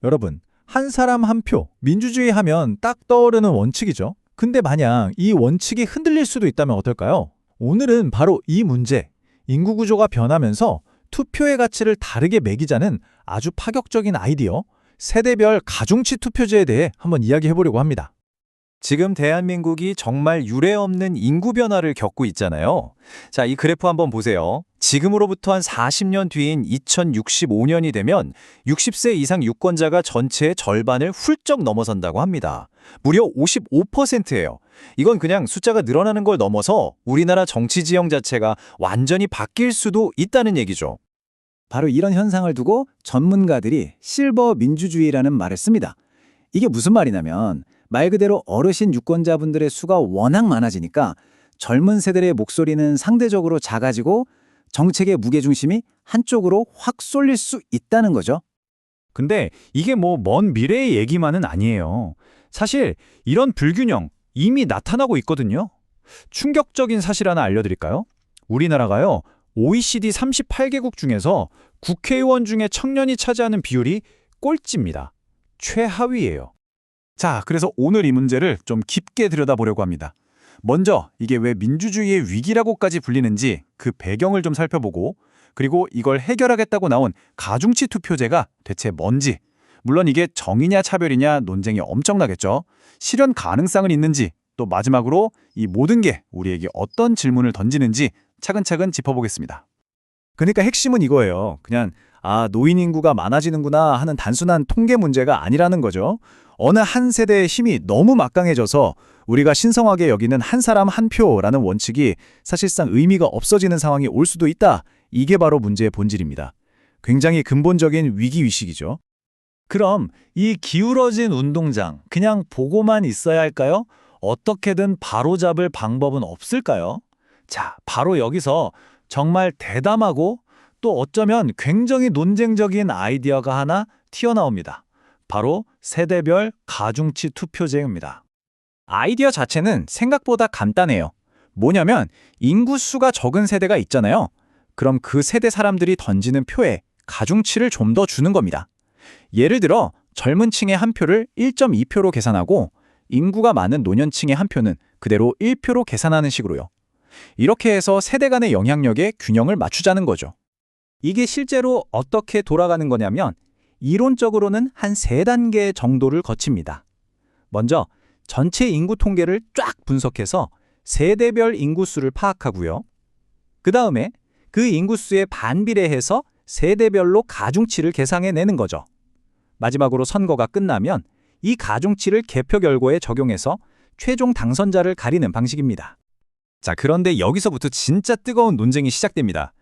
여러분, 한 사람 한 표, 민주주의 하면 딱 떠오르는 원칙이죠. 근데 만약 이 원칙이 흔들릴 수도 있다면 어떨까요? 오늘은 바로 이 문제, 인구 구조가 변하면서 투표의 가치를 다르게 매기자는 아주 파격적인 아이디어, 세대별 가중치 투표제에 대해 한번 이야기해보려고 합니다. 지금 대한민국이 정말 유례없는 인구 변화를 겪고 있잖아요. 자, 이 그래프 한번 보세요. 지금으로부터 한 40년 뒤인 2065년이 되면 60세 이상 유권자가 전체의 절반을 훌쩍 넘어선다고 합니다. 무려 55%예요. 이건 그냥 숫자가 늘어나는 걸 넘어서 우리나라 정치 지형 자체가 완전히 바뀔 수도 있다는 얘기죠. 바로 이런 현상을 두고 전문가들이 실버 민주주의라는 말을 씁니다. 이게 무슨 말이냐면 말 그대로 어르신 유권자분들의 수가 워낙 많아지니까 젊은 세대의 목소리는 상대적으로 작아지고 정책의 무게중심이 한쪽으로 확 쏠릴 수 있다는 거죠. 근데 이게 먼 미래의 얘기만은 아니에요. 사실 이런 불균형 이미 나타나고 있거든요. 충격적인 사실 하나 알려드릴까요? 우리나라가요, OECD 38개국 중에서 국회의원 중에 청년이 차지하는 비율이 꼴찌입니다. 최하위예요. 자, 그래서 오늘 이 문제를 좀 깊게 들여다보려고 합니다. 먼저 이게 왜 민주주의의 위기라고까지 불리는지 그 배경을 좀 살펴보고, 그리고 이걸 해결하겠다고 나온 가중치 투표제가 대체 뭔지, 물론 이게 정의냐 차별이냐 논쟁이 엄청나겠죠. 실현 가능성은 있는지, 또 마지막으로 이 모든 게 우리에게 어떤 질문을 던지는지 차근차근 짚어보겠습니다. 그러니까 핵심은 이거예요. 그냥 노인 인구가 많아지는구나 하는 단순한 통계 문제가 아니라는 거죠. 어느 한 세대의 힘이 너무 막강해져서 우리가 신성하게 여기는 한 사람 한 표라는 원칙이 사실상 의미가 없어지는 상황이 올 수도 있다. 이게 바로 문제의 본질입니다. 굉장히 근본적인 위기의식이죠. 그럼 이 기울어진 운동장 그냥 보고만 있어야 할까요? 어떻게든 바로잡을 방법은 없을까요? 자, 바로 여기서 정말 대담하고 또 어쩌면 굉장히 논쟁적인 아이디어가 하나 튀어나옵니다. 바로 세대별 가중치 투표제입니다. 아이디어 자체는 생각보다 간단해요. 뭐냐면 인구수가 적은 세대가 있잖아요. 그럼 그 세대 사람들이 던지는 표에 가중치를 좀 더 주는 겁니다. 예를 들어 젊은 층의 한 표를 1.2표로 계산하고 인구가 많은 노년층의 한 표는 그대로 1표로 계산하는 식으로요. 이렇게 해서 세대 간의 영향력에 균형을 맞추자는 거죠. 이게 실제로 어떻게 돌아가는 거냐면 이론적으로는 한 3단계 정도를 거칩니다. 먼저 전체 인구 통계를 쫙 분석해서 세대별 인구수를 파악하고요. 그 다음에 그 인구수에 반비례해서 세대별로 가중치를 계산해내는 거죠. 마지막으로 선거가 끝나면 이 가중치를 개표 결과에 적용해서 최종 당선자를 가리는 방식입니다. 자, 그런데 여기서부터 진짜 뜨거운 논쟁이 시작됩니다.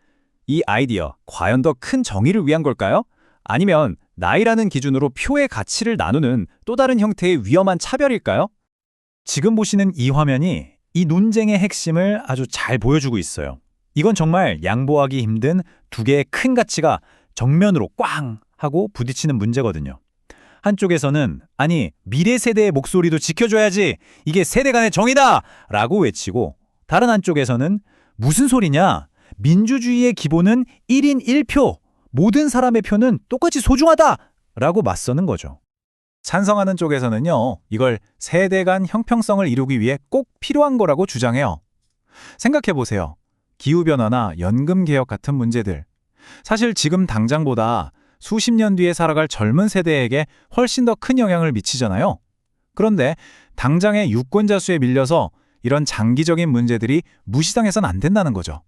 이 아이디어, 과연 더 큰 정의를 위한 걸까요? 아니면 나이라는 기준으로 표의 가치를 나누는 또 다른 형태의 위험한 차별일까요? 지금 보시는 이 화면이 이 논쟁의 핵심을 아주 잘 보여주고 있어요. 이건 정말 양보하기 힘든 두 개의 큰 가치가 정면으로 꽝 하고 부딪히는 문제거든요. 한쪽에서는 미래 세대의 목소리도 지켜줘야지, 이게 세대 간의 정의다! 라고 외치고, 다른 한쪽에서는 무슨 소리냐? 민주주의의 기본은 1인 1표, 모든 사람의 표는 똑같이 소중하다! 라고 맞서는 거죠. 찬성하는 쪽에서는요, 이걸 세대 간 형평성을 이루기 위해 꼭 필요한 거라고 주장해요. 생각해보세요. 기후변화나 연금개혁 같은 문제들. 사실 지금 당장보다 수십 년 뒤에 살아갈 젊은 세대에게 훨씬 더 큰 영향을 미치잖아요. 그런데 당장의 유권자 수에 밀려서 이런 장기적인 문제들이 무시당해서는 안 된다는 거죠.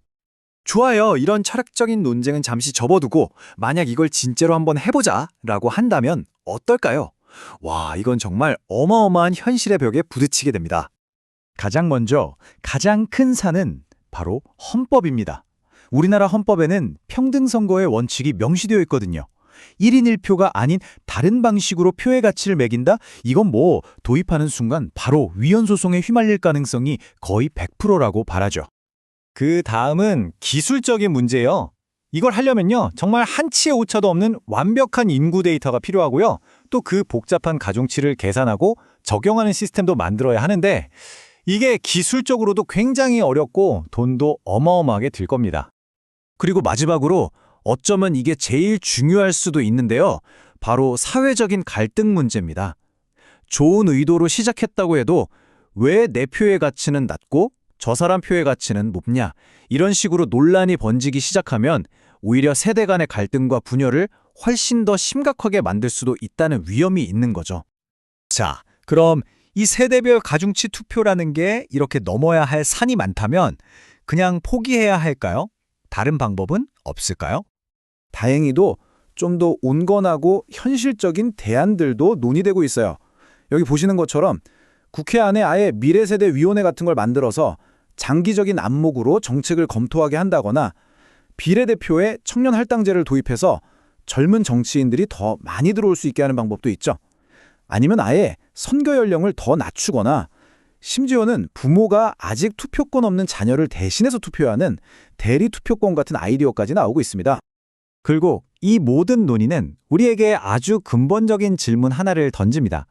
좋아요. 이런 철학적인 논쟁은 잠시 접어두고 만약 이걸 진짜로 한번 해보자 라고 한다면 어떨까요? 와, 이건 정말 어마어마한 현실의 벽에 부딪히게 됩니다. 가장 먼저 가장 큰 산은 바로 헌법입니다. 우리나라 헌법에는 평등선거의 원칙이 명시되어 있거든요. 1인 1표가 아닌 다른 방식으로 표의 가치를 매긴다? 이건 도입하는 순간 바로 위헌소송에 휘말릴 가능성이 거의 100%라고 말하죠. 그 다음은 기술적인 문제예요. 이걸 하려면요, 정말 한치의 오차도 없는 완벽한 인구 데이터가 필요하고요. 또 그 복잡한 가중치를 계산하고 적용하는 시스템도 만들어야 하는데 이게 기술적으로도 굉장히 어렵고 돈도 어마어마하게 들 겁니다. 그리고 마지막으로 어쩌면 이게 제일 중요할 수도 있는데요. 바로 사회적인 갈등 문제입니다. 좋은 의도로 시작했다고 해도 왜 내 표의 가치는 낮고 저 사람 표의 가치는 높냐, 이런 식으로 논란이 번지기 시작하면 오히려 세대 간의 갈등과 분열을 훨씬 더 심각하게 만들 수도 있다는 위험이 있는 거죠. 자, 그럼 이 세대별 가중치 투표라는 게 이렇게 넘어야 할 산이 많다면 그냥 포기해야 할까요? 다른 방법은 없을까요? 다행히도 좀 더 온건하고 현실적인 대안들도 논의되고 있어요. 여기 보시는 것처럼 국회 안에 아예 미래세대위원회 같은 걸 만들어서 장기적인 안목으로 정책을 검토하게 한다거나 비례대표에 청년 할당제를 도입해서 젊은 정치인들이 더 많이 들어올 수 있게 하는 방법도 있죠. 아니면 아예 선거 연령을 더 낮추거나 심지어는 부모가 아직 투표권 없는 자녀를 대신해서 투표하는 대리 투표권 같은 아이디어까지 나오고 있습니다. 그리고 이 모든 논의는 우리에게 아주 근본적인 질문 하나를 던집니다.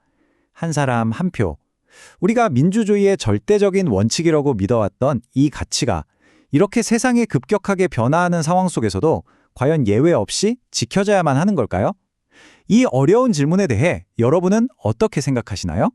한 사람 한 표. 우리가 민주주의의 절대적인 원칙이라고 믿어왔던 이 가치가 이렇게 세상이 급격하게 변화하는 상황 속에서도 과연 예외 없이 지켜져야만 하는 걸까요? 이 어려운 질문에 대해 여러분은 어떻게 생각하시나요?